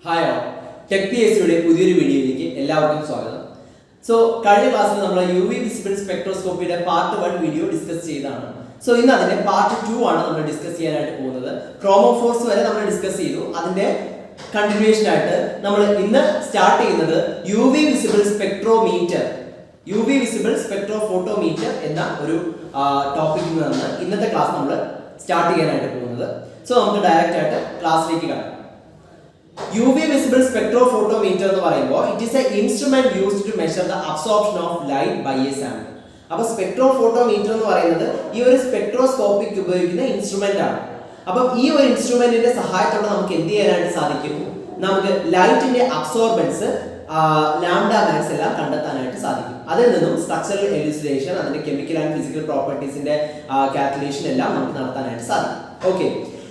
Hi all, tech P S സിയുടെ പുതിയൊരു വീഡിയോയിലേക്ക് എല്ലാവർക്കും സ്വാഗതം. കഴിഞ്ഞ ക്ലാസ്സിൽ നമ്മൾ UV വിസിബിൾ സ്പെക്ട്രോസ്കോപ്പിയുടെ പാർട്ട് 1 വീഡിയോ ഡിസ്കസ് ചെയ്തതാണ്. ഇന്ന് അതിന്റെ പാർട്ട് 2 ആണ് നമ്മൾ ഡിസ്കസ് ചെയ്യാനായിട്ട് പോകുന്നത്. ക്രോമോഫോർസ് വരെ നമ്മൾ ഡിസ്കസ് ചെയ്തു. അതിന്റെ കണ്ടിന്യൂവേഷൻ ആയിട്ട് നമ്മൾ ഇന്ന് സ്റ്റാർട്ട് ചെയ്യുന്നത് UV വിസിബിൾ സ്പെക്ട്രോഫോട്ടോമീറ്റർ എന്ന ഒരു ടോപ്പിക്കിൽ നിന്നാണ് ഇന്നത്തെ ക്ലാസ് നമ്മൾ സ്റ്റാർട്ട് ചെയ്യാനായിട്ട് പോകുന്നത്. നമുക്ക് ഡയറക്റ്റ് ആയിട്ട് ക്ലാസ്സിലേക്ക് കടക്കാം. UV visible spectrophotometer എന്ന് പറയുമ്പോൾ it is an instrument used to measure the absorption of light by a sample. അപ്പോൾ സ്പെക്ട്രോഫോട്ടോമീറ്റർ എന്ന് പറയുന്നത് ഈ ഒരു സ്പെക്ട്രോസ്കോപ്പിക്ക് ഉപയോഗിക്കുന്ന ഇൻസ്ട്രുമെന്റ് ആണ്. അപ്പോൾ ഈ ഒരു ഇൻസ്ട്രുമെന്റിന്റെ സഹായത്തോടെ നമുക്ക് എന്ത് ചെയ്യാനായിട്ട് സാധിക്കും? നമുക്ക് ലൈറ്റിന്റെ അബ്സോർബൻസ് ലാംഡ മാക്സ് എല്ലാം കണ്ടെത്താനായിട്ട് സാധിക്കും. അതിൽ നിന്നും സ്ട്രക്ചറൽ എലുസിഡേഷൻ, അതിന്റെ കെമിക്കൽ ആൻഡ് ഫിസിക്കൽ പ്രോപ്പർട്ടീസിന്റെ കാൽക്കുലേഷൻ എല്ലാം നമുക്ക് നടത്താനായിട്ട് സാധിക്കും. Okay,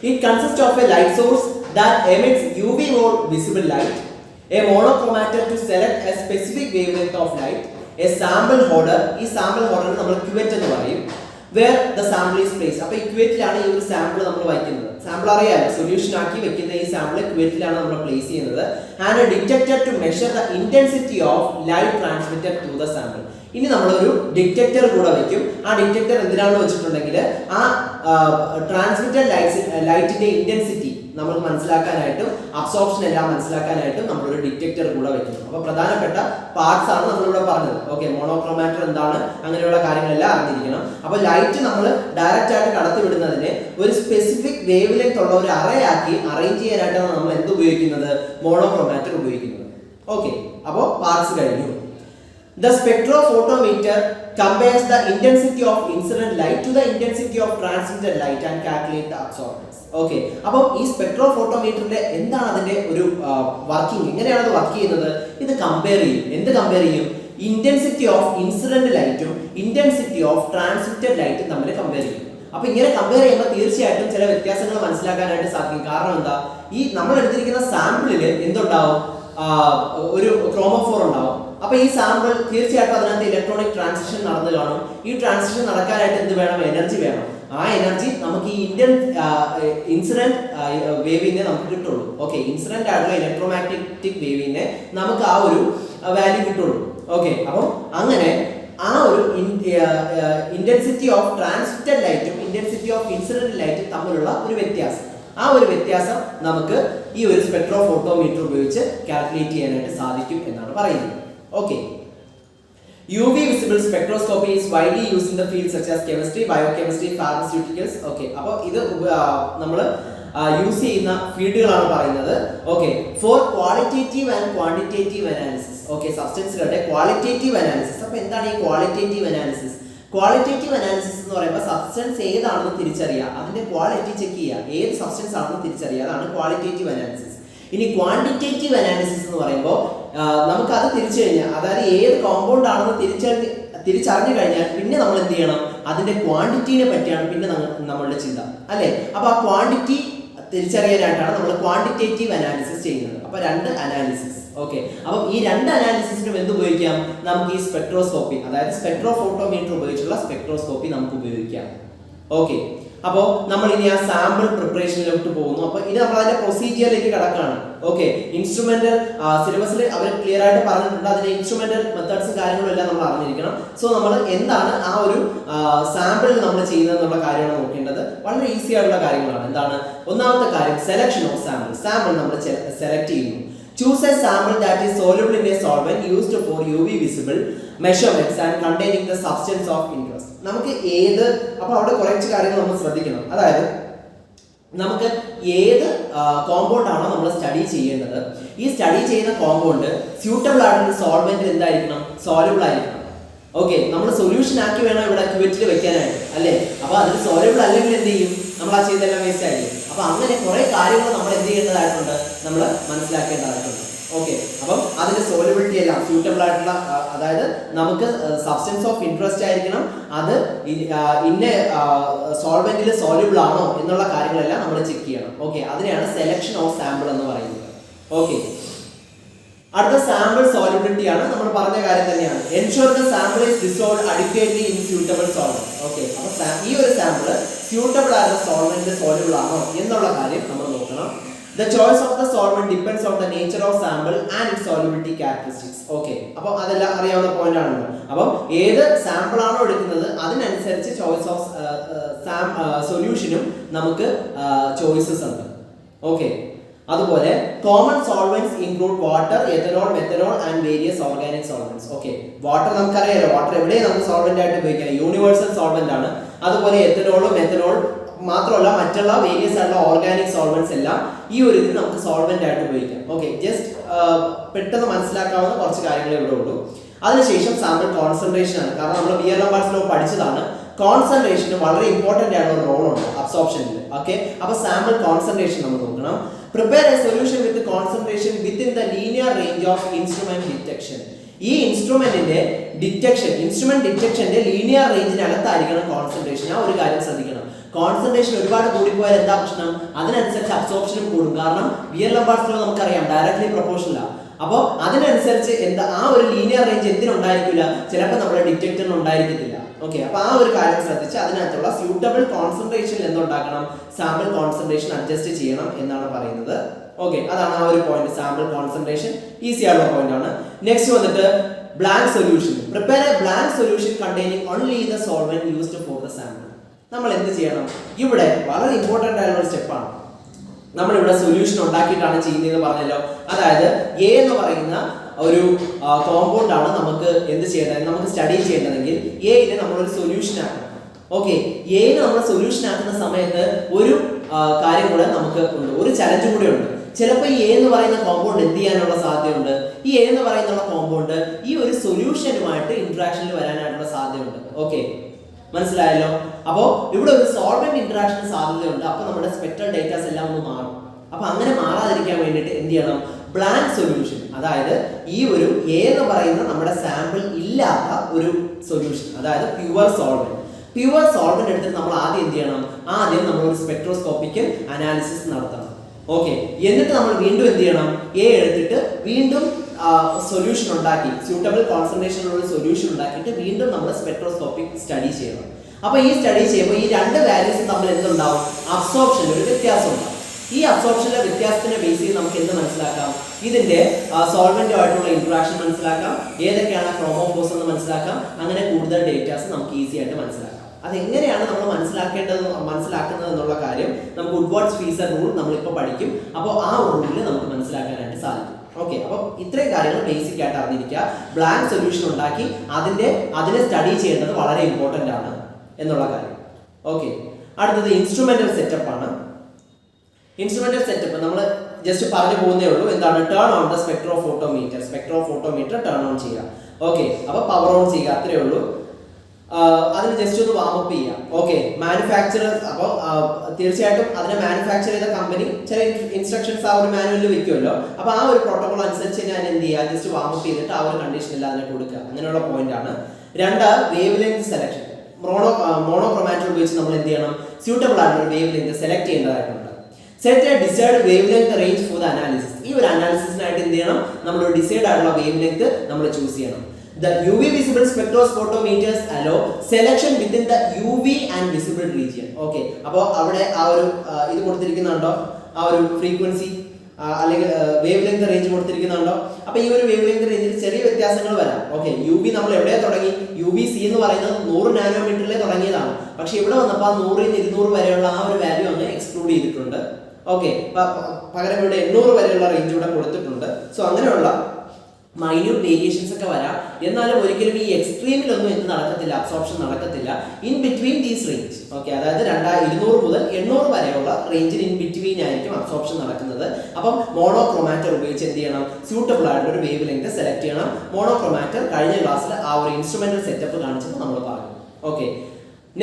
it consists of a light source that emits UV mode visible light, a monochromator to select a specific wavelength of light, a sample holder. ഈ sample holder നമ്മൾ cuvette എന്ന് പറയും, where the sample is placed. അപ്പോൾ ഈ cuvette-ലാണ് ഈ ഒരു sample നമ്മൾ വയ്ക്കുന്നത്. sample അറിയാലോ, സൊല്യൂഷൻ ആക്കി വെക്കുന്ന ഈ sample cuvette-ലാണ് നമ്മൾ പ്ലേസ് ചെയ്യുന്നത്. and a detector to measure the intensity of light transmitted to the sample. ഇനി നമ്മളൊരു ഡിറ്റക്ടർ കൂടെ വെക്കും. ആ ഡിറ്റക്ടർ എന്തിനാണെന്ന് വെച്ചിട്ടുണ്ടെങ്കിൽ ആ ട്രാൻസ്മിറ്റഡ് ലൈറ്റിന്റെ ഇന്റൻസിറ്റി നമ്മൾ മനസ്സിലാക്കാനായിട്ടും അബ്സോർപ്ഷൻ എല്ലാം മനസ്സിലാക്കാനായിട്ടും നമ്മളൊരു ഡിറ്റക്ടർ കൂടെ വെക്കും. അപ്പോൾ പ്രധാനപ്പെട്ട പാർട്സ് ആണ് നമ്മളിവിടെ പറഞ്ഞത്. ഓക്കെ, മോണോക്രോമാറ്റർ എന്താണ്, അങ്ങനെയുള്ള കാര്യങ്ങളെല്ലാം അറിഞ്ഞിരിക്കണം. അപ്പോൾ ലൈറ്റ് നമ്മൾ ഡയറക്റ്റ് ആയിട്ട് കടത്തി വിടുന്നതിന് ഒരു സ്പെസിഫിക് വേവ് ലെങ്ത് ഉള്ള ഒരു അറയാക്കി അറേഞ്ച് ചെയ്യാനായിട്ടാണ് നമ്മൾ എന്ത് ഉപയോഗിക്കുന്നത്? മോണോക്രോമാറ്റർ ഉപയോഗിക്കുന്നത്. ഓക്കെ, അപ്പോൾ പാർട്സ് കഴിഞ്ഞു. The spectrophotometer compares the intensity of incident light to the intensity of transmitted light and calculate the absorbance. Okay, അപ്പോൾ ഈ സ്പെക്ട്രോഫോട്ടോമീറ്ററിന്റെ എന്താണ് അതിന്റെ ഒരു വർക്കിംഗ്, എങ്ങനെയാണ് അത് വർക്ക് ചെയ്യുന്നത്? ഇത് കമ്പയർ ചെയ്യും. എന്ത് കമ്പയർ ചെയ്യും? ഇന്റൻസിറ്റി ഓഫ് ഇൻസിഡന്റ് ലൈറ്റും ഇന്റൻസിറ്റി ഓഫ് ട്രാൻസ്മിറ്റഡ് ലൈറ്റും തമ്മിൽ കമ്പയർ ചെയ്യും. അപ്പൊ ഇങ്ങനെ കമ്പയർ ചെയ്യുമ്പോൾ തീർച്ചയായിട്ടും ചില വ്യത്യാസങ്ങൾ മനസ്സിലാക്കാനായിട്ട് സാധിക്കും. കാരണം എന്താ? ഈ നമ്മൾ എടുത്തിരിക്കുന്ന സാമ്പിളിൽ എന്തുണ്ടാവും? ഒരു ക്രോമോഫോർ ഉണ്ടാവും. അപ്പൊ ഈ സാമ്പിൾ തീർച്ചയായിട്ടും അതിനകത്ത് ഇലക്ട്രോണിക് ട്രാൻസിഷൻ നടന്നു കാണും. ഈ ട്രാൻസിഷൻ നടക്കാനായിട്ട് എന്ത് വേണം? എനർജി വേണം. ആ എനർജി നമുക്ക് ഈ ഇൻസിഡന്റ് വേവിനെ നമുക്ക് കിട്ടുള്ളൂ. ഓക്കെ, ഇൻസിഡന്റ് ആയിട്ടുള്ള ഇലക്ട്രോമാഗ്നറ്റിക് വേവിനെ നമുക്ക് ആ ഒരു വാല്യൂ കിട്ടുള്ളൂ. ഓക്കെ, അപ്പം അങ്ങനെ ആ ഒരു ഇന്റൻസിറ്റി ഓഫ് ട്രാൻസ്മിറ്റഡ് ലൈറ്റും ഇന്റൻസിറ്റി ഓഫ് ഇൻസിഡന്റ് ലൈറ്റും തമ്മിലുള്ള ഒരു വ്യത്യാസം, ആ ഒരു വ്യത്യാസം നമുക്ക് ഈ ഒരു സ്പെക്ട്രോഫോട്ടോമീറ്റർ ഉപയോഗിച്ച് കാൽക്കുലേറ്റ് ചെയ്യാനായിട്ട് സാധിക്കും എന്നാണ് പറയുന്നത്. Okay, UV visible spectroscopy is widely used in the fields such as chemistry, biochemistry, pharmaceuticals. Okay, അപ്പോൾ ഇത് നമ്മൾ യൂസ് ചെയ്യുന്ന ഫീൽഡുകളാണ് പറയുന്നത്. Okay, for qualitative and quantitative analysis. Okay, സബ്സ്റ്റൻസുകളുടെ ക്വാളിറ്റേറ്റീവ് അനാലിസിസ്. അപ്പോൾ എന്താണ് ഈ ക്വാളിറ്റേറ്റീവ് അനാലിസിസ്? ക്വാളിറ്റേറ്റീവ് അനാലിസിസ് എന്ന് പറയുമ്പോൾ സബ്സ്റ്റൻസ് ഏതാണെന്ന് തിരിച്ചറിയുക, അതിന്റെ ക്വാളിറ്റി ചെക്ക് ചെയ്യുക, ഏത് സബ്സ്റ്റൻസ് ആണെന്ന് തിരിച്ചറിയുക, അതാണ് ക്വാളിറ്റേറ്റീവ് അനാലിസിസ്. ഇനി ക്വാണ്ടിറ്റേറ്റീവ് അനാലിസിസ് എന്ന് പറയുമ്പോൾ നമുക്ക് അത് തിരിച്ചു കഴിഞ്ഞാൽ, അതായത് ഏത് കോമ്പൗണ്ട് ആണെന്ന് തിരിച്ചറിഞ്ഞു കഴിഞ്ഞാൽ പിന്നെ നമ്മൾ എന്ത് ചെയ്യണം? അതിന്റെ ക്വാണ്ടിറ്റീനെ പറ്റിയാണ് പിന്നെ നമ്മളുടെ ചിന്ത, അല്ലേ? അപ്പൊ ആ ക്വാണ്ടിറ്റി തിരിച്ചറിയാനായിട്ടാണ് നമ്മൾ ക്വാണ്ടിറ്റേറ്റീവ് അനാലിസിസ് ചെയ്യുന്നത്. അപ്പൊ രണ്ട് അനാലിസിസ്. ഓക്കെ, അപ്പം ഈ രണ്ട് അനാലിസിസിനും എന്ത് ഉപയോഗിക്കാം? നമുക്ക് ഈ സ്പെക്ട്രോസ്കോപ്പി, അതായത് സ്പെക്ട്രോഫോട്ടോമീറ്റർ ഉപയോഗിച്ചുള്ള സ്പെക്ട്രോസ്കോപ്പി നമുക്ക് ഉപയോഗിക്കാം. ഓക്കെ, അപ്പോൾ നമ്മൾ ഇനി ആ സാമ്പിൾ പ്രിപ്പറേഷനിലോട്ട് പോകുന്നു. അപ്പോൾ ഇത് നമ്മൾ അതിന്റെ പ്രൊസീജിയറിലേക്ക് കടക്കാണ്. ഓക്കെ, ഇൻസ്ട്രുമെന്റൽ സിലബസിൽ അവർ ക്ലിയർ ആയിട്ട് പറഞ്ഞിട്ടുണ്ട്. അതിന്റെ ഇൻസ്ട്രുമെന്റൽ മെത്തേഡ്സും കാര്യങ്ങളും എല്ലാം നമ്മൾ അറിഞ്ഞിരിക്കണം. നമ്മൾ എന്താണ് ആ ഒരു സാമ്പിളിൽ നമ്മൾ ചെയ്യുന്നത് എന്നുള്ള കാര്യമാണ് നോക്കേണ്ടത്. വളരെ ഈസി ആയിട്ടുള്ള കാര്യങ്ങളാണ്. എന്താണ്? ഒന്നാമത്തെ കാര്യം, സെലക്ഷൻ ഓഫ് സാമ്പിൾ നമ്മൾ സെലക്ട് ചെയ്യുന്നു. Choose a sample that is soluble in a solvent used for UV visible measurements and containing the substance of interest. നമുക്ക് അപ്പോൾ അവിടെ കുറച്ച് കാര്യങ്ങൾ നമ്മൾ ശ്രദ്ധിക്കണം. അതായത് നമുക്ക് ഏത് കോമ്പൗണ്ട് ആണോ നമ്മൾ സ്റ്റഡി ചെയ്യേണ്ടത്, ഈ സ്റ്റഡി ചെയ്യുന്ന കോമ്പൗണ്ട് സ്യൂട്ടബിൾ ആയിട്ടുള്ള സോൾവെന്റ് എന്തായിരിക്കണം? സോലുബിൾ ആയിരിക്കണം. ഓക്കെ, നമ്മൾ സൊല്യൂഷൻ ആക്കി വേണം ഇവിടെ ക്യുവറ്റിൽ വെക്കാനായിട്ട്, അല്ലേ? അപ്പൊ അതിൽ സോലുബിൾ അല്ലെങ്കിൽ എന്ത് ചെയ്യും? നമ്മൾ ആ ചെയ്തെല്ലാം വേസ്റ്റ് ആയിരിക്കും. അപ്പൊ അങ്ങനെ കുറെ കാര്യങ്ങൾ നമ്മൾ എന്ത് ചെയ്യേണ്ടതായിട്ടുണ്ട്? നമ്മൾ മനസ്സിലാക്കേണ്ടതായിട്ടുണ്ട്. ഓക്കെ, അപ്പം അതിന്റെ സോലബിലിറ്റി എല്ലാം സ്യൂട്ടബിൾ ആയിട്ടുള്ള, അതായത് നമുക്ക് സബ്സ്റ്റൻസ് ഓഫ് ഇൻട്രസ്റ്റ് ആയിരിക്കണം, അത് ഇന്ന സോൾവെന്റിൽ സോല്യൂബിൾ ആണോ എന്നുള്ള കാര്യങ്ങളെല്ലാം നമ്മൾ ചെക്ക് ചെയ്യണം. ഓക്കെ, അതിനെയാണ് സെലക്ഷൻ ഓഫ് സാമ്പിൾ എന്ന് പറയുന്നത്. ഓക്കെ, അടുത്ത സാമ്പിൾ സോലബിലിറ്റി ആണ്. നമ്മൾ പറഞ്ഞ കാര്യം തന്നെയാണ്. Ensure the sample is dissolved adequately in suitable solvent. Okay, അപ്പോൾ ഈ ഒരു സാമ്പിൾ സ്യൂട്ടബിൾ ആയിട്ടുള്ള സോൾവെന്റ് സോലബിൾ ആണോ എന്നുള്ള കാര്യം നമ്മൾ നോക്കണം. The choice of the solvent depends on the nature of sample and its solubility characteristics. Okay. അപ്പോൾ അതെല്ലാം അറിയാവുന്ന പോയിന്റ് ആണല്ലോ. അപ്പം ഏത് സാമ്പിൾ ആണോ എടുക്കുന്നത് അതിനനുസരിച്ച് ചോയ്സ് ഓഫ് സൊല്യൂഷനും നമുക്ക് ചോയ്സസ് ഉണ്ട്. ഓക്കെ. അതുപോലെ common solvents include water, ethanol, methanol and various organic solvents. Okay. Water നമുക്കറിയാലോ, വാട്ടർ എവിടെയും നമുക്ക് സോൾവെന്റ് ആയിട്ട് ഉപയോഗിക്കാം, യൂണിവേഴ്സൽ സോൾവെന്റ് ആണ്. അതുപോലെ എഥനോളും മെത്തനോൾ മാത്രമല്ല മറ്റുള്ള വേരിയസ് ആയിട്ടുള്ള ഓർഗാനിക് സോൾവെന്റ്സ് എല്ലാം ഈ ഒരു ഇതിൽ നമുക്ക് സോൾവെന്റ് ആയിട്ട് ഉപയോഗിക്കാം. ഓക്കെ. ജസ്റ്റ് പെട്ടെന്ന് മനസ്സിലാക്കാവുന്ന കുറച്ച് കാര്യങ്ങളേ ഇവിടെ ഉള്ളൂ. അതിനുശേഷം സാമ്പിൾ കോൺസെൻട്രേഷൻ ആണ്. കാരണം നമ്മൾ ബിയർ ലംബാർഡ്സ് ലോ പഠിച്ചതാണ്, കോൺസെൻട്രേഷന് വളരെ ഇമ്പോർട്ടന്റ് ആയിട്ടുള്ള റോൾ ഉണ്ട് അബ്സോർപ്ഷനിൽ. ഓക്കെ. അപ്പൊ സാമ്പിൾ കോൺസെൻട്രേഷൻ നമ്മൾ നോക്കണം. Prepare A solution with concentration within the linear range of instrument detection. ഈ ഇൻസ്ട്രുമെന്റിന്റെ ഇൻസ്ട്രുമെന്റ് ഡിറ്റക്ഷന്റെ ലീനിയർ റേഞ്ചിനകത്തായിരിക്കണം കോൺസെൻട്രേഷൻ. ആ ഒരു കാര്യം ശ്രദ്ധിക്കണം. കോൺസെൻട്രേഷൻ ഒരുപാട് കൂടിപ്പോയാൽ എന്താ പ്രശ്നം? അതിനനുസരിച്ച് അബ്സോർപ്ഷനും കൂടും. കാരണം ബിയർ ലംബാർഡ്സ് ലോ നമുക്കറിയാം ഡയറക്ട്ലി പ്രൊപ്പോർഷണൽ ആണ്. അപ്പോൾ അതിനനുസരിച്ച് എന്താ ആ ഒരു ലീനിയർ റേഞ്ച് എന്തിനുണ്ടായിരിക്കില്ല, ചിലപ്പോൾ നമ്മുടെ ഡിറ്റക്ടറിന് ഉണ്ടായിരിക്കത്തില്ല. ഓക്കെ. അപ്പൊ ആ ഒരു കാര്യം ശ്രദ്ധിച്ച് അതിനകത്തുള്ള സ്യൂട്ടബിൾ കോൺസെൻട്രേഷൻ എന്തുണ്ടാക്കണം, സാമ്പിൾ കോൺസെൻട്രേഷൻ അഡ്ജസ്റ്റ് ചെയ്യണം എന്നാണ് പറയുന്നത്. ഓക്കെ. അതാണ് ആ ഒരു പോയിന്റ്. സാമ്പിൾ കോൺസെൻട്രേഷൻ ഈസി ആയിട്ടുള്ള പോയിന്റ് ആണ്. നെക്സ്റ്റ് വന്നിട്ട് blank solution. Prepare a blank solution containing only the solvent used for the sample. നമ്മൾ എന്ത് ചെയ്യണം? ഇവിടെ വളരെ ഇമ്പോർട്ടന്റ് ആയിട്ടുള്ള ഒരു സ്റ്റെപ്പാണ്. നമ്മളിവിടെ സൊല്യൂഷൻ ഉണ്ടാക്കിയിട്ടാണ് ചെയ്യുന്നതെന്ന് പറഞ്ഞല്ലോ. അതായത് എ എന്ന് പറയുന്ന ഒരു കോമ്പൗണ്ട് ആണ് നമുക്ക് എന്ത് ചെയ്യേണ്ടത്, നമുക്ക് സ്റ്റഡി ചെയ്യേണ്ടതെങ്കിൽ എയിനെ നമ്മളൊരു സൊല്യൂഷൻ ആക്കണം. ഓക്കെ. എയിനെ നമ്മൾ സൊല്യൂഷൻ ആക്കുന്ന സമയത്ത് ഒരു കാര്യം കൂടെ നമുക്ക് ഉണ്ട്, ഒരു ചലഞ്ച് കൂടെ ഉണ്ട്. ചിലപ്പോൾ ഈ എ എന്ന് പറയുന്ന കോമ്പൗണ്ട് എന്ത് ചെയ്യാനുള്ള സാധ്യതയുണ്ട്, ഈ എ എന്ന് പറയുന്ന കോമ്പൗണ്ട് ഈ ഒരു സൊല്യൂഷനുമായിട്ട് ഇന്ററാക്ഷനിൽ വരാനായിട്ടുള്ള സാധ്യതയുണ്ട്. ഓക്കെ. മനസ്സിലായല്ലോ? അപ്പോൾ ഇവിടെ ഒരു സോൾവെന്റ് ഇന്ററാക്ഷൻ സാധ്യതയുണ്ട്. അപ്പൊ നമ്മുടെ സ്പെക്ട്രൽ ഡേറ്റാസ് എല്ലാം ഒന്ന് മാറും. അപ്പൊ അങ്ങനെ മാറാതിരിക്കാൻ വേണ്ടിയിട്ട് എന്ത് ചെയ്യണം? ബ്ലാങ്ക് സൊല്യൂഷൻ, അതായത് ഈ ഒരു എ എന്ന് പറയുന്ന നമ്മുടെ സാമ്പിൾ ഇല്ലാത്ത ഒരു സൊല്യൂഷൻ, അതായത് പ്യുവർ സോൾവെന്റ് എടുത്തിട്ട് നമ്മൾ ആദ്യം എന്ത് ചെയ്യണം? ആദ്യം നമ്മൾ ഒരു സ്പെക്ട്രോസ്കോപ്പിക്കൽ അനാലിസിസ് നടത്തണം. ഓക്കെ. എന്നിട്ട് നമ്മൾ വീണ്ടും എന്ത് ചെയ്യണം? എ എടുത്തിട്ട് വീണ്ടും സൊല്യൂഷൻ ഉണ്ടാക്കി, സ്യൂട്ടബിൾ കോൺസെൻട്രേഷനുള്ള ഒരു സൊല്യൂഷൻ ഉണ്ടാക്കിയിട്ട് വീണ്ടും നമ്മൾ സ്പെക്ട്രോസ്കോപ്പിക് സ്റ്റഡി ചെയ്യണം. അപ്പൊ ഈ സ്റ്റഡി ചെയ്യുമ്പോൾ ഈ രണ്ട് വാല്യൂസും തമ്മിൽ എന്തുണ്ടാവും? അബ്സോർപ്ഷൻ ഒരു വ്യത്യാസം ഉണ്ടാവും. ഈ അബ്സോർപ്ഷന്റെ വ്യത്യാസത്തിന്റെ ബേസ് ചെയ്ത് നമുക്ക് എന്ത് മനസ്സിലാക്കാം? ഇതിന്റെ സോൾവെന്റുമായിട്ടുള്ള ഇന്ററാക്ഷൻ മനസ്സിലാക്കാം, ഏതൊക്കെയാണ് ക്രോമോഫോസ് എന്ന് മനസ്സിലാക്കാം. അങ്ങനെ കൂടുതൽ ഡേറ്റാസ് നമുക്ക് ഈസി ആയിട്ട് മനസ്സിലാക്കാം. അതെങ്ങനെയാണ് നമ്മൾ മനസ്സിലാക്കുന്നത് എന്നുള്ള കാര്യം നമുക്ക് വുഡ്വാർഡ്സ് ഫീസർ റൂൾ നമ്മളിപ്പോൾ പഠിക്കും. അപ്പോൾ ആ റൂളിൽ നമുക്ക് മനസ്സിലാക്കാനായിട്ട് സാധിക്കും. ഓക്കെ. അപ്പോൾ ഇത്രയും കാര്യങ്ങൾ ബേസിക് ആയിട്ട് അറിഞ്ഞിരിക്കുക. ബ്ലാങ്ക് സൊല്യൂഷൻ ഉണ്ടാക്കി അതിനെ സ്റ്റഡി ചെയ്യേണ്ടത് വളരെ ഇമ്പോർട്ടന്റ് ആണ് എന്നുള്ള കാര്യം. ഓക്കെ. അടുത്തത് ഇൻസ്ട്രുമെന്റൽ സെറ്റപ്പ് ആണ്. ഇൻസ്ട്രുമെന്റൽ സെറ്റപ്പ് നമ്മൾ ജസ്റ്റ് പറഞ്ഞു പോകുന്നേ ഉള്ളൂ. എന്താണ്? Turn on the spectrophotometer turn on ചെയ്യുക. ഓക്കെ. അപ്പൊ പവർ ഓൺ ചെയ്യുക, അത്രേ ഉള്ളൂ. അതിന് ജസ്റ്റ് ഒന്ന് വാമപ്പ് ചെയ്യാം. ഓക്കെ. മാനുഫാക്ചറേഴ്സ്, അപ്പോൾ തീർച്ചയായിട്ടും അതിനെ മാനുഫാക്ചർ ചെയ്ത കമ്പനി ചില ഇൻസ്ട്രക്ഷൻസ് ആ ഒരു മാനുവലിൽ വെക്കുമല്ലോ. അപ്പൊ ആ ഒരു പ്രോട്ടോകോൾ അനുസരിച്ച് ഞാൻ എന്ത് ചെയ്യുക? ജസ്റ്റ് വാമപ്പ് ചെയ്തിട്ട് ആ ഒരു കണ്ടീഷനിൽ അതിനെ കൊടുക്കുക. അങ്ങനെയുള്ള പോയിന്റ് ആണ്. രണ്ട്, വേവ് ലെങ്ത് സെലക്ഷൻ. മോണോക്രോമാറ്റർ ഉപയോഗിച്ച് നമ്മൾ എന്ത് ചെയ്യണം? സ്യൂട്ടബിൾ ആയിട്ടുള്ള വേവ് ലെങ്ത് സെലക്ട് ചെയ്യേണ്ടതായിട്ടുണ്ട്. Set A decide wave length range for the analysis. ഈ ഒരു അനാലിസിസിനായിട്ട് എന്ത് ചെയ്യണം? നമ്മൾ ഒരു ഡിസൈഡ് ആയിട്ടുള്ള വേവ് ലെങ്ത് നമ്മൾ ചൂസ് ചെയ്യണം. The UV visible spectrophotometers allow selection within the UV and visible region. Okay. അപ്പോൾ അവിടെ ആ ഒരു ഇത് കൊടുത്തിരിക്കുന്നുണ്ടോ? ആ ഒരു ഫ്രീക്വൻസി അല്ലെങ്കിൽ വേവ് ലെങ്ത് റേഞ്ച് കൊടുത്തിരിക്കുന്നുണ്ടോ? അപ്പൊ ഈ ഒരു വേവ് ലെങ്ത് റേഞ്ചിൽ ചെറിയ വ്യത്യാസങ്ങൾ വരാം. ഓക്കെ. UV നമ്മൾ എവിടെ തുടങ്ങി? UVC എന്ന് പറയുന്നത് 100 നാനോമീറ്ററിലെ തുടങ്ങിയതാണ്. പക്ഷെ ഇവിടെ വന്നപ്പോൾ 100 ൽ 200 വരെയുള്ള ആ ഒരു വാല്യൂ അങ്ങ് എക്സ്ക്ലൂഡ് ചെയ്തിട്ടുണ്ട്. ഓക്കെ. പകരം ഇവിടെ 800 വരെയുള്ള റേഞ്ച് ഇവിടെ കൊടുത്തിട്ടുണ്ട്. സോ അങ്ങനെയുള്ള മൈന്യൂട്ട് വേരിയേഷൻസ് ഒക്കെ വരാം. എന്നാലും ഒരിക്കലും ഈ എക്സ്ട്രീമിലൊന്നും എന്ത് നടക്കത്തില്ല? അബ്സോർപ്ഷൻ നടക്കത്തില്ല. In between these range. Okay. അതായത് 200 മുതൽ 800 വരെയുള്ള റേഞ്ചിൽ ഇൻ ബിറ്റ്വീൻ ആയിരിക്കും അബ്സോർപ്ഷൻ നടക്കുന്നത്. അപ്പം മോണോക്രോമാറ്റർ ഉപയോഗിച്ച് എന്ത് ചെയ്യണം? സ്യൂട്ടബിൾ ആയിട്ടുള്ള ഒരു വേവ് ലെങ്ത് സെലക്ട് ചെയ്യണം. മോണോക്രോമാറ്റർ കഴിഞ്ഞ ക്ലാസ്സിൽ ആ ഒരു ഇൻസ്ട്രുമെന്റൽ സെറ്റപ്പ് കാണിച്ചപ്പോൾ നമ്മൾ പറഞ്ഞു. Okay.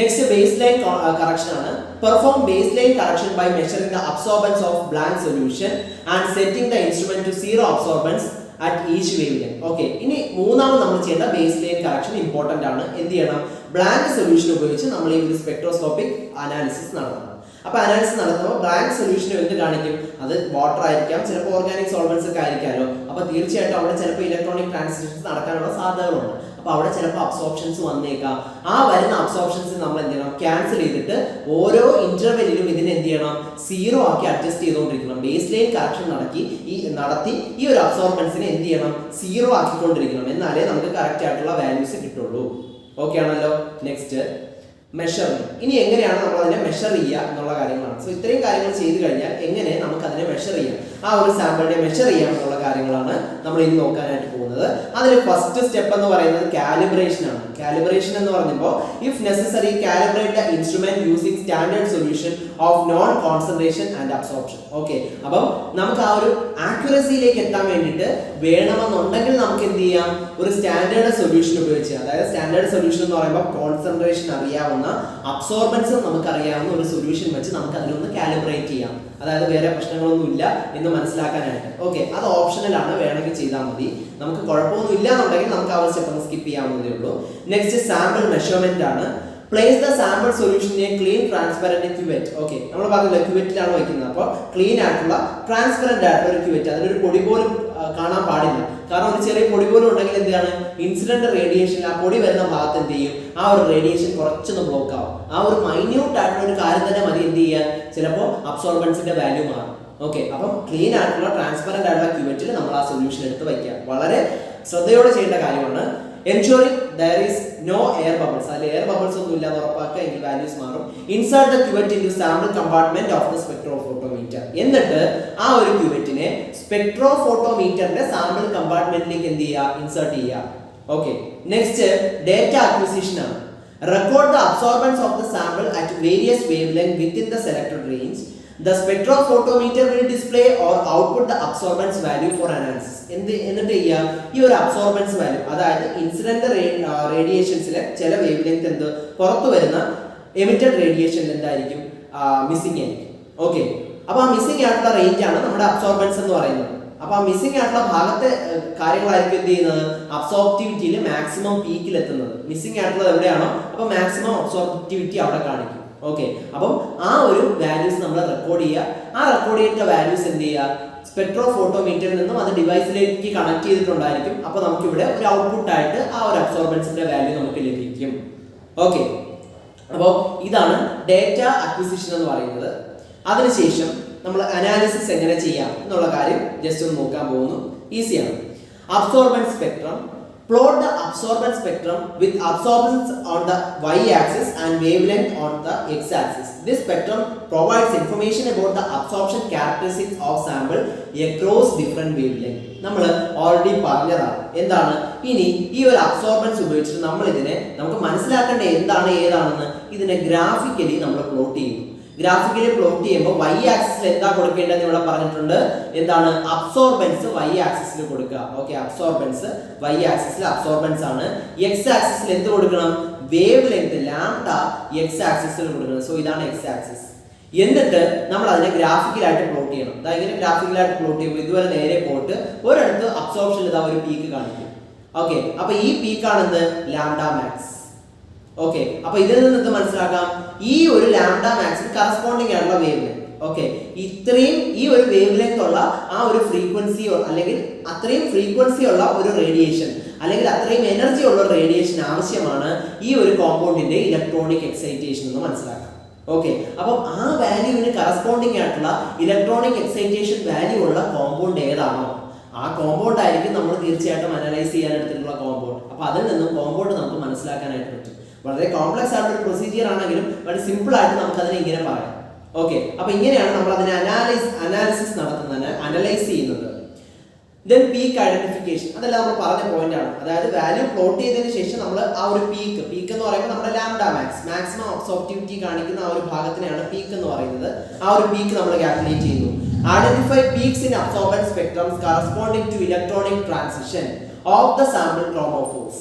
Next base line correction ആണ്. Perform base line correction by measuring the absorbance of blank solution and setting the instrument to zero absorbance at each wavelength. Okay. ഇനി മൂന്നാമത് നമ്മൾ ചെയ്യേണ്ട ബേസ് ലൈൻ കറക്ഷൻ ഇമ്പോർട്ടന്റ് ആണ്. എന്ത് ചെയ്യണം? Blank solution ഉപയോഗിച്ച് നമ്മൾ ഈ ഒരു സ്പെക്ട്രോസ്കോപ്പിക് അനാലിസിസ് നടത്തണം. അപ്പൊ അനാലിസിസ് നടത്തുമ്പോൾ ബ്ലാങ്ക് സൊല്യൂഷൻ എന്ത് കാണിക്കും? അത് വാട്ടർ ആയിരിക്കാം, ചിലപ്പോൾ ഓർഗാനിക് സോൾവെന്റ്സ് ഒക്കെ ആയിരിക്കാമല്ലോ. അപ്പൊ തീർച്ചയായിട്ടും അവിടെ ചിലപ്പോൾ ഇലക്ട്രോണിക് ട്രാൻസിഷൻസ് നടക്കാനുള്ള സാധ്യതകളുണ്ട്. അപ്പോൾ അവിടെ ചിലപ്പോൾ അബ്സോർപ്ഷൻസ് വന്നേക്കാം. ആ വരുന്ന അബ്സോർപ്ഷൻസ് നമ്മൾ എന്ത് ചെയ്യണം, ക്യാൻസൽ ചെയ്തിട്ട് ഓരോ ഇന്റർവെല്ലിലും ഇതിനെ എന്ത് ചെയ്യണം, 0 ആക്കി അഡ്ജസ്റ്റ് ചെയ്തുകൊണ്ടിരിക്കണം. ബേസ് ലൈൻ കറക്ഷൻ നടത്തി ഈ ഒരു അബ്സോർബൻസിനെ എന്ത് ചെയ്യണം, 0 ആക്കിക്കൊണ്ടിരിക്കണം. എന്നാലേ നമുക്ക് കറക്റ്റ് ആയിട്ടുള്ള വാല്യൂസ് കിട്ടുള്ളൂ. ഓക്കെ ആണല്ലോ. Next measuring. ഇനി എങ്ങനെയാണ് നമ്മൾ അതിനെ മെഷർ ചെയ്യുക എന്നുള്ള കാര്യങ്ങളാണ്. സോ ഇത്രയും കാര്യങ്ങൾ ചെയ്തു കഴിഞ്ഞാൽ എങ്ങനെ നമുക്ക് അതിനെ മെഷർ ചെയ്യാം, ആ ഒരു സാമ്പിളിനെ മെഷർ ചെയ്യാം എന്നുള്ള കാര്യങ്ങളാണ് നമ്മൾ ഇനി നോക്കാനായിട്ട് പോകുന്നത്. അതിൽ ഫസ്റ്റ് സ്റ്റെപ്പ് എന്ന് പറയുന്നത് കാലിബ്രേഷൻ ആണ്. കാലിബ്രേഷൻ എന്ന് പറയുമ്പോൾ if necessary calibrate the instrument using standard solution of non concentration and absorption. Okay, അപ്പം നമുക്ക് ആ ഒരു ആക്യുറസിയിലേക്ക് എത്താൻ വേണ്ടിയിട്ട് വേണമെന്നുണ്ടെങ്കിൽ നമുക്ക് എന്ത് ചെയ്യാം, ഒരു സ്റ്റാൻഡേർഡ് സൊല്യൂഷൻ ഉപയോഗിച്ച്, അതായത് സ്റ്റാൻഡേർഡ് സൊല്യൂഷൻ എന്ന് പറയുമ്പോൾ കോൺസെൻട്രേഷൻ അറിയാവുന്ന, അബ്സോർബൻസ് നമുക്ക് അറിയാവുന്ന ഒരു സൊല്യൂഷൻ വെച്ച് നമുക്ക് അതിനൊന്ന് കാലിബ്രേറ്റ് ചെയ്യാം. അതായത് വേറെ പ്രശ്നങ്ങളൊന്നും ഇല്ല എന്ന് മനസ്സിലാക്കാനായിട്ട്. ഓക്കെ, അത് ഓപ്ഷണൽ ആണ്, വേണമെങ്കിൽ ചെയ്താൽ മതി. നമുക്ക് കുഴപ്പമൊന്നും ഇല്ല എന്നുണ്ടെങ്കിൽ നമുക്ക് ആ ഒരു സ്റ്റെപ്പ് ഒന്ന് സ്കിപ്പ് ചെയ്യാവുന്നതേ ഉള്ളൂ. നെക്സ്റ്റ് സാമ്പിൾ മെഷർമെന്റ് ആണ്. Place the sample solution in A clean transparent CUET. Okay, നമ്മൾ പറഞ്ഞില്ല ക്യുവറ്റിലാണ് വയ്ക്കുന്നത്. അപ്പോൾ ക്ലീൻ ആയിട്ടുള്ള ട്രാൻസ്പെറന്റ് ആയിട്ടുള്ള ഒരു ക്യുവറ്റ്, അതിലൊരു പൊടി പോലും കാണാൻ പാടില്ല. കാരണം ഒരു ചെറിയ പൊടി പോലും ഉണ്ടെങ്കിൽ എന്താണ്, ഇൻസിഡന്റ് റേഡിയേഷൻ, ആ പൊടി വരുന്ന ഭാഗത്ത് എന്ത് ചെയ്യും, ആ ഒരു റേഡിയേഷൻ കുറച്ചൊന്ന് ബ്ലോക്ക് ആവും. ആ ഒരു മൈന്യൂട്ട് ആയിട്ടുള്ള ഒരു കാര്യം തന്നെ മതി എന്ത് ചെയ്യാൻ, ചിലപ്പോൾ അബ്സോർബൻസിന്റെ വാല്യൂ മാറും. ഓക്കെ, അപ്പം ക്ലീൻ ആയിട്ടുള്ള ട്രാൻസ്പെറന്റ് ആയിട്ടുള്ള ക്യുവറ്റിൽ നമ്മൾ ആ സൊല്യൂഷൻ എടുത്ത് വയ്ക്കുക. വളരെ ശ്രദ്ധയോടെ ചെയ്യേണ്ട കാര്യമാണ്. Ensuring there is no air bubbles. അതിൽ എയർ ബബിൾസ് ഒന്നും ഇല്ലാതെ ഉറപ്പാക്കുക, എങ്കിൽ വാല്യൂസ് മാറും. Insert the CUET in sample compartment of the spectrophotometer. എന്നിട്ട് ആ ഒരു ക്യുവറ്റിനെ സ്പെക്ട്രോഫോട്ടോമീറ്ററിന്റെ സാമ്പിൾ കമ്പാർട്ട്മെന്റിലേക്ക് എന്ത് ചെയ്യുക, ഇൻസേർട്ട് ചെയ്യുക. ഓക്കെ, നെക്സ്റ്റ് ഡേറ്റ അക്വിസിഷൻ ആണ്. Record the absorbance of the sample at various wavelength within the selected range. The spectrophotometer will display or output the absorbance value for analysis. എന്നിട്ട് ചെയ്യാം, ഈ ഒരു അബ്സോർബൻസ് വാല്യൂ, അതായത് incident റേഡിയേഷൻസിലെ ചില wave length എന്ത് പുറത്തു വരുന്ന എമിറ്റഡ് റേഡിയേഷൻ എന്തായിരിക്കും, മിസ്സിംഗ് ആയിരിക്കും. ഓക്കെ, അപ്പൊ ആ മിസ്സിംഗ് ആയിട്ടുള്ള റേഞ്ച് ആണ് നമ്മുടെ അബ്സോർബൻസ് എന്ന് പറയുന്നത്. അപ്പൊ ആ മിസ്സിംഗ് ആയിട്ടുള്ള ഭാഗത്തെ കാര്യങ്ങളായിരിക്കും എന്ത് ചെയ്യുന്നത്, അബ്സോർപ്റ്റിവിറ്റിയിൽ മാക്സിമം പീക്കിൽ എത്തുന്നത്. മിസ്സിംഗ് ആയിട്ടുള്ളത് എവിടെയാണോ അപ്പൊ മാക്സിമം അബ്സോർപ്റ്റിവിറ്റി അവിടെ കാണിക്കും. ഓക്കെ, അപ്പം ആ ഒരു വാല്യൂസ് നമ്മൾ റെക്കോർഡ് ചെയ്യുക. ആ റെക്കോർഡ് ചെയ്ത വാല്യൂസ് എന്ത് ചെയ്യുക, സ്പെക്ട്രോഫോട്ടോമീറ്ററിൽ നിന്നും അത് ഡിവൈസിലേക്ക് കണക്ട് ചെയ്തിട്ടുണ്ടായിരിക്കും. അപ്പൊ നമുക്ക് ഇവിടെ ഒരു ഔട്ട്പുട്ട് ആയിട്ട് ആ ഒരു അബ്സോർബൻസിന്റെ വാല്യൂ നമുക്ക് ലഭിക്കും. ഓക്കെ, അപ്പോൾ ഇതാണ് ഡേറ്റ അക്വിസിഷൻ എന്ന് പറയുന്നത്. അതിനുശേഷം നമ്മൾ അനാലിസിസ് എങ്ങനെ ചെയ്യാം എന്നുള്ള കാര്യം ജസ്റ്റ് ഒന്ന് നോക്കാൻ പോകുന്നു. ഈസിയാണ്. Absorbents spectrum. Plot the absorbance spectrum with absorbance on the y-axis and wavelength on the x-axis. This spectrum provides information about the absorption characteristics of sample across different wavelength. നമ്മൾ already പറഞ്ഞതാണ്. എന്താണ്, ഇനി ഈ ഒരു അബ്സോർബൻസ് ഉപയോഗിച്ചിട്ട് നമ്മൾ ഇതിനെ നമുക്ക് മനസ്സിലാക്കേണ്ട എന്താണ് ഏതാണെന്ന് ഇതിനെ ഗ്രാഫിക്കലി നമ്മൾ പ്ലോട്ട് ചെയ്യും. ഗ്രാഫിക്കലി പ്ലോട്ട് ചെയ്യുമ്പോൾ വൈ ആക്സിസിൽ എന്താ കൊടുക്കേണ്ടതെന്ന് ഇവിടെ പറഞ്ഞിട്ടുണ്ട്. എന്താണ്, അബ്സോർബൻസ് വൈ ആക്സിസിൽ കൊടുക്കുക. ഓക്കെ, അബ്സോർബൻസ് വൈ ആക്സിസിൽ അബ്സോർബൻസ് ആണ്. എക്സ് ആക്സിസിൽ എന്ത് കൊടുക്കണം, വേവ് ലെങ്ത് ലാംഡ എക്സ് ആക്സിസിൽ കൊടുക്കണം. സോ ഇതാണ് എക്സ് ആക്സിസ്. എന്നിട്ട് നമ്മൾ അതിനെ ഗ്രാഫിക്കലായിട്ട് പ്ലോട്ട് ചെയ്യണം. അതായത് ഇങ്ങനെ ഗ്രാഫിക്കലായിട്ട് പ്ലോട്ട് ചെയ്യുമ്പോൾ ഇതുവരെ നേരെ പോയിട്ട് ഒരിടത്ത് അബ്സോർപ്ഷൻ ഇതാ ഒരു പീക്ക് കാണിക്കും. ഓക്കെ, അപ്പൊ ഈ പീക്കാണ് എന്ത്, ലാംഡ മാക്സ്. ഓക്കെ, അപ്പൊ ഇതിൽ നിന്ന് എന്ത് മനസ്സിലാക്കാം, ഈ ഒരു ലാംഡ മാക്സിന് കറസ്പോണ്ടിങ് ആയിട്ടുള്ള വേവ് ലെങ്ത്. ഓക്കെ, ഇത്രയും ഈ ഒരു വേവ് ലെങ്ത് ഉള്ള ആ ഒരു ഫ്രീക്വൻസി, അല്ലെങ്കിൽ അത്രയും ഫ്രീക്വൻസി ഉള്ള ഒരു റേഡിയേഷൻ, അല്ലെങ്കിൽ അത്രയും എനർജി ഉള്ള റേഡിയേഷൻ ആവശ്യമാണ് ഈ ഒരു കോമ്പൗണ്ടിന്റെ ഇലക്ട്രോണിക് എക്സൈറ്റേഷൻ എന്ന് മനസ്സിലാക്കാം. ഓക്കെ, അപ്പം ആ വാല്യൂവിന് കറസ്പോണ്ടിങ് ആയിട്ടുള്ള ഇലക്ട്രോണിക് എക്സൈറ്റേഷൻ വാല്യൂ ഉള്ള കോമ്പൗണ്ട് ഏതാണോ ആ കോമ്പൗണ്ട് ആയിരിക്കും നമ്മൾ തീർച്ചയായിട്ടും അനലൈസ് ചെയ്യാൻ എടുത്തിട്ടുള്ള കോമ്പൗണ്ട്. അപ്പൊ അതിൽ നിന്നും കോമ്പൗണ്ട് നമുക്ക് മനസ്സിലാക്കാനായിട്ട് പറ്റും. വളരെ കോംപ്ലക്സ് ആയിട്ടുള്ള ഒരു പ്രൊസീജിയർ ആണെങ്കിലും വളരെ സിമ്പിൾ ആയിട്ട് നമുക്ക് അതിനെ ഇങ്ങനെ പറയാം. ഓക്കെ, അപ്പൊ ഇങ്ങനെയാണ് നമ്മൾ അതിനെ അനാലിസിസ് നടത്തുന്നത്, അനലൈസ് ചെയ്യുന്നത്. ദെൻ പീക്ക് ഐഡന്റിഫിക്കേഷൻ, അതെല്ലാം നമ്മൾ പറഞ്ഞ പോയിന്റ് ആണ്. അതായത് വാല്യൂ പ്ലോട്ട് ചെയ്തതിനു ശേഷം നമ്മൾ ആ ഒരു പീക്ക് എന്ന് പറയുമ്പോൾ നമ്മുടെ ലാംഡ മാക്സ്, മാക്സിമം അബ്സോർപ്റ്റിവിറ്റി കാണിക്കുന്ന ആ ഒരു ഭാഗത്തിനെയാണ് പീക്ക് എന്ന് പറയുന്നത്. ആ ഒരു പീക്ക് നമ്മൾ കാൽക്കുലേറ്റ് ചെയ്യുന്നു. Identify peaks in absorbance spectrums corresponding to electronic transition of the sample chromophores.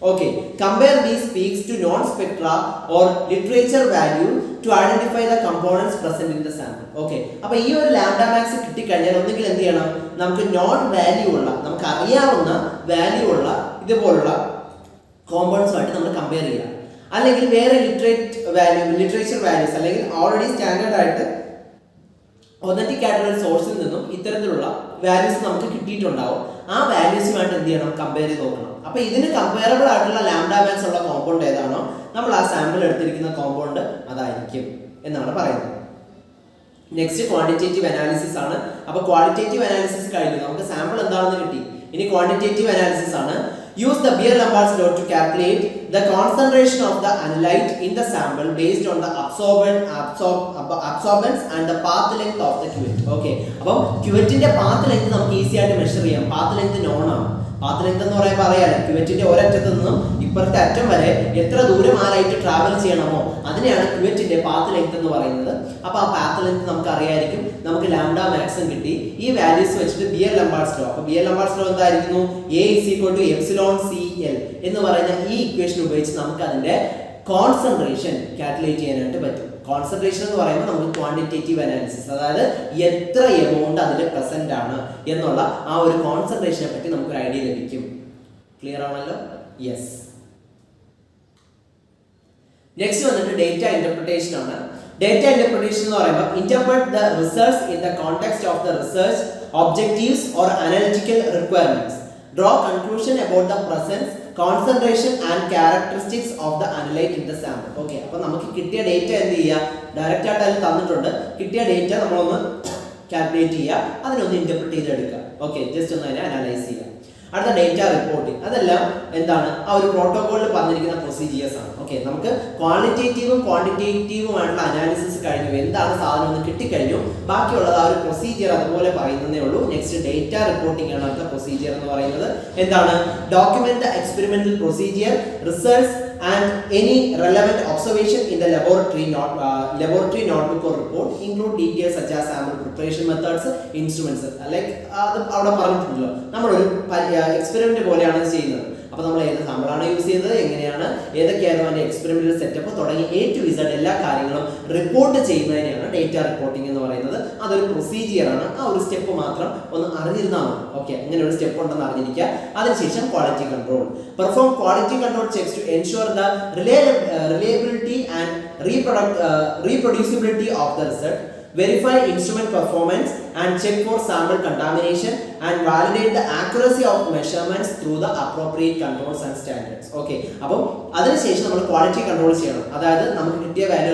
Okay, compare these peaks to non-spectra or literature value to identify the components present in the sample. Okay, അപ്പോൾ ഈ ഒരു lambda max കിട്ടിക്കഴിഞ്ഞാൽ ഒന്നുകിൽ എന്ത് ചെയ്യണം, നമുക്ക് non value ഉള്ള, നമുക്ക് അറിയാവുന്ന വാല്യൂ ഉള്ള ഇതുപോലുള്ള കോമ്പൗണ്ട്സുമായിട്ട് നമ്മൾ കമ്പയർ ചെയ്യാം. അല്ലെങ്കിൽ വേറെ ലിറ്ററേച്ചർ വാല്യൂസ്, അല്ലെങ്കിൽ ഓൾറെഡി സ്റ്റാൻഡേർഡ് ആയിട്ട് ഒതന്റിക് ആയിട്ടുള്ള ഒരു സോഴ്സിൽ നിന്നും ഇത്തരത്തിലുള്ള വാല്യൂസ് നമുക്ക് കിട്ടിയിട്ടുണ്ടാവും. ആ വാല്യൂസുമായിട്ട് എന്ത് ചെയ്യണം, കമ്പയർ ചെയ്ത് നോക്കണം. അപ്പൊ ഇതിന് കമ്പയറബിൾ ആയിട്ടുള്ള ലാംഡ മാക്സ് ഉള്ള കോമ്പൗണ്ട് ഏതാണോ നമ്മൾ ആ സാമ്പിൾ എടുത്തിരിക്കുന്ന കോമ്പൗണ്ട് അതായിരിക്കും എന്നാണ് പറയുന്നത്. നെക്സ്റ്റ് ക്വാണ്ടിറ്റേറ്റീവ് അനാലിസിസ് ആണ്. അപ്പൊ ക്വാളിറ്റേറ്റീവ് അനാലിസിസ് കഴിഞ്ഞു, നമുക്ക് സാമ്പിൾ എന്താണെന്ന് കിട്ടി. ഇനി ക്വാണ്ടിറ്റേറ്റീവ് അനാലിസിസ് ആണ്. Use the Beer-Lambert's law to calculate the concentration of the analyte in the sample based on the absorbance and the path length of the cuvette. Okay. അപ്പോൾ ക്യുവറ്റിന്റെ path length നമുക്ക് easy ആയിട്ട് measure ചെയ്യാം. Path length non ആണ്. Path length എന്ന് പറയുമ്പോൾ അറിയാലോ, ക്യുവറ്റിന്റെ ഒരറ്റത്ത് നിന്നും ഇപ്പുറത്തെ അറ്റം വരെ എത്ര ദൂരം ആ ലൈറ്റ് ട്രാവൽ ചെയ്യണമോ അതിനെയാണ് ക്യുവറ്റിന്റെ പാത്ത് ലെങ്ത് എന്ന് പറയുന്നത്. അപ്പൊ ആ പാത്ത് ലെങ്ത് നമുക്ക് അറിയായിരിക്കും. നമുക്ക് ലാംഡ മാക്സും കിട്ടി. ഈ വാല്യൂസ് വെച്ചിട്ട് ബിയർ-ലംബാർട്സ് ലോ, അപ്പൊ ബിയർ-ലംബാർട്സ് ലോ എന്തായിരിക്കുന്നു, A = എപ്സിലോൺ CL എന്ന് പറയുന്ന ഈ ഇക്വേഷൻ ഉപയോഗിച്ച് നമുക്ക് അതിന്റെ കോൺസെൻട്രേഷൻ കാൽക്കുലേറ്റ് ചെയ്യാനായിട്ട് പറ്റും. കോൺസെൻട്രേഷൻ എന്ന് പറയുമ്പോൾ നമുക്ക് ക്വാണ്ടിറ്റേറ്റീവ് അനാലിസിസ്, അതായത് എത്ര എമൗണ്ട് അതിൽ പ്രസന്റ് ആണ് എന്നുള്ള ആ ഒരു കോൺസെൻട്രേഷനെ പറ്റി നമുക്ക് ഒരു ഐഡിയ ലഭിക്കും. ക്ലിയർ ആണല്ലോ? യെസ്. നെക്സ്റ്റ് വന്നിട്ട് ഡേറ്റ ഇന്റർപ്രിട്ടേഷൻ ആണ്. ഡേറ്റ ഇന്റർപ്രിട്ടേഷൻ എന്ന് പറയുമ്പോൾ interpret the results in the context of the research objectives or analytical requirements, draw conclusion about the presence, concentration and characteristics of the analyte in the sample. Okay, അപ്പോൾ നമുക്ക് കിട്ടിയ data എന്ത് ചെയ്യുക, direct ആയിട്ട് അതിൽ തന്നിട്ടുണ്ട്. കിട്ടിയ ഡേറ്റ നമ്മളൊന്ന് കാൽക്കുലേറ്റ് ചെയ്യുക, അതിനൊന്ന് ഇന്റർപ്രറ്റ് ചെയ്തെടുക്കുക. ഓക്കെ, ജസ്റ്റ് ഒന്ന് അതിനെ അനലൈസ് ചെയ്യുക. അടുത്ത ഡേറ്റ റിപ്പോർട്ടിംഗ്, അതെല്ലാം എന്താണ്, ആ ഒരു പ്രോട്ടോകോളിൽ പറഞ്ഞിരിക്കുന്ന പ്രൊസീജിയേഴ്സ് ആണ്. ഓക്കെ, നമുക്ക് ക്വാളിറ്റേറ്റീവും ക്വാണ്ടിറ്റേറ്റീവുമായിട്ടുള്ള അനാലിസിസ് കഴിഞ്ഞു, എന്താണ് സാധനം എന്ന് കിട്ടിക്കഴിഞ്ഞു. ബാക്കിയുള്ളത് ആ ഒരു പ്രൊസീജിയർ അതുപോലെ പറയുന്നതേ ഉള്ളൂ. നെക്സ്റ്റ് ഡേറ്റ റിപ്പോർട്ടിംഗ് ആണ് അടുത്ത പ്രൊസീജിയർ എന്ന് പറയുന്നത്. എന്താണ്, document the experimental procedure, results and any relevant observation in the laboratory notebook or report, include details such as sample preparation methods, instruments. Like അത് അവിടെ പറഞ്ഞിട്ടുണ്ടല്ലോ, നമ്മളൊരു എക്സ്പെരിമെന്റ് പോലെയാണ് ചെയ്യുന്നത്. അപ്പോൾ നമ്മൾ ഏത് സാമ്പിളാണ് യൂസ് ചെയ്തത്, എങ്ങനെയാണ്, ഏതൊക്കെയായിരുന്നു അതിന്റെ എക്സ്പെരിമെന്റൽ സെറ്റപ്പ് തുടങ്ങി A to Z എല്ലാ കാര്യങ്ങളും റിപ്പോർട്ട് ചെയ്യുന്നതിനെയാണ് ഡേറ്റ റിപ്പോർട്ടിംഗ് എന്ന് പറയുന്നത്. അതൊരു പ്രൊസീജിയർ ആണ്. ആ ഒരു സ്റ്റെപ്പ് മാത്രം ഒന്ന് അറിഞ്ഞിരുന്നാൽ മതി. ഓക്കെ, അങ്ങനെ ഒരു സ്റ്റെപ്പ് ഉണ്ടെന്ന് അറിഞ്ഞിരിക്കുക. അതിനുശേഷം quality control, perform quality control checks to ensure the reliability and reproducibility of the result, verify instrument performance and check for sample contamination and validate the accuracy of measurements through the appropriate controls and standards. Okay, അപ്പോൾ അതിനുശേഷം നമ്മൾ quality control ചെയ്യണം. അതായത് നമുക്ക് കിട്ടിയ value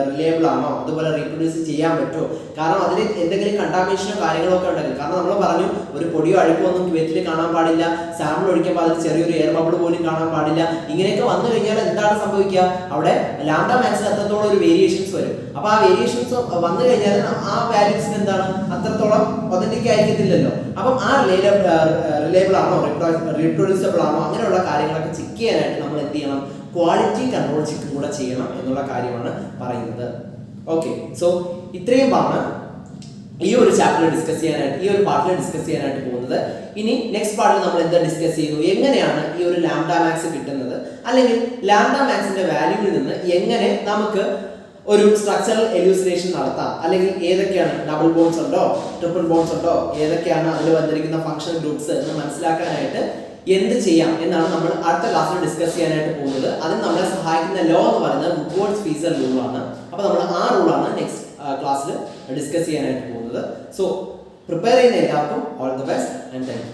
reliable ആണോ, അതുപോലെ reproduce ചെയ്യാൻ പറ്റുമോ, കാരണം അതിൽ എന്തെങ്കിലും കണ്ടാമിനേഷനോ കാര്യങ്ങളോ ഒക്കെ ഉണ്ടെങ്കിൽ, കാരണം നമ്മൾ പറഞ്ഞു ഒരു പൊടിയോ അഴുക്കോ ഒന്നും ക്യുവറ്റിൽ കാണാൻ പാടില്ല, സാമ്പിൾ ഒഴിക്കുമ്പോൾ അതിൽ ചെറിയൊരു എയർ ബബിൾ പോലും കാണാൻ പാടില്ല. ഇങ്ങനെയൊക്കെ വന്നു കഴിഞ്ഞാൽ എന്താണ് സംഭവിക്കുക, അവിടെ ലാംഡ മാക്സിന് അത്രത്തോളം ഒരു വേരിയേഷൻസ് വരും. അപ്പോൾ ആ വേരിയേഷൻസ് വന്നു കഴിഞ്ഞാൽ ആ വാല്യൂസിന് എന്താണ്, അത്രത്തോളം ഒതന്റിക് ആയിരിക്കത്തില്ലല്ലോ. അപ്പം ആ റിലയബിൾ ആണോ, റീപ്രൊഡ്യൂസബിൾ ആണോ, അങ്ങനെയുള്ള കാര്യങ്ങളൊക്കെ ചെക്ക് ചെയ്യാനായിട്ട് നമ്മൾ എന്ത് ചെയ്യണം, ക്വാളിറ്റി കൺട്രോൾ ചെക്ക് കൂടെ ചെയ്യണം എന്നുള്ള കാര്യമാണ് പറയുന്നത്. ഓക്കെ, സോ ഇത്രയും ആണ് ഈ ഒരു ചാപ്റ്ററിൽ ഡിസ്കസ് ചെയ്യാനായിട്ട്, ഈ ഒരു പാർട്ടിൽ ഡിസ്കസ് ചെയ്യാനായിട്ട് പോകുന്നത്. ഇനി നെക്സ്റ്റ് പാർട്ടിൽ നമ്മൾ എന്താ ഡിസ്കസ് ചെയ്യുന്നു, എങ്ങനെയാണ് ഈ ഒരു ലാംഡ മാക്സ് കിട്ടുന്നത്, അല്ലെങ്കിൽ ലാംഡ മാക്സിന്റെ വാല്യൂവിൽ നിന്ന് എങ്ങനെ നമുക്ക് ഒരു സ്ട്രക്ചറൽ എലൂസിനേഷൻ നടത്താം, അല്ലെങ്കിൽ ഏതൊക്കെയാണ് ഡബിൾ ബോൺസ് ഉണ്ടോ, ട്രിപ്പിൾ ബോൺസ് ഉണ്ടോ, ഏതൊക്കെയാണ് അതിൽ വന്നിരിക്കുന്ന ഫംഗ്ഷൻ ഗ്രൂപ്പ്സ് എന്ന് മനസ്സിലാക്കാനായിട്ട് എന്ത് ചെയ്യാം എന്നാണ് നമ്മൾ അടുത്ത ക്ലാസ്സിൽ ഡിസ്കസ് ചെയ്യാനായിട്ട് പോകുന്നത്. അതിന് നമ്മളെ സഹായിക്കുന്ന ലോ എന്ന് പറയുന്നത് വുഡ്വേർഡ്-സ്പീസർ റൂൾ ആണ്. അപ്പോൾ നമ്മൾ ആ റൂളാണ് നെക്സ്റ്റ് ക്ലാസ്സിൽ ഡിസ്കസ് ചെയ്യാനായിട്ട് പോകുന്നത്. സോ പ്രിപ്പയർ ചെയ്യുന്ന എല്ലാവർക്കും all the best and thank you.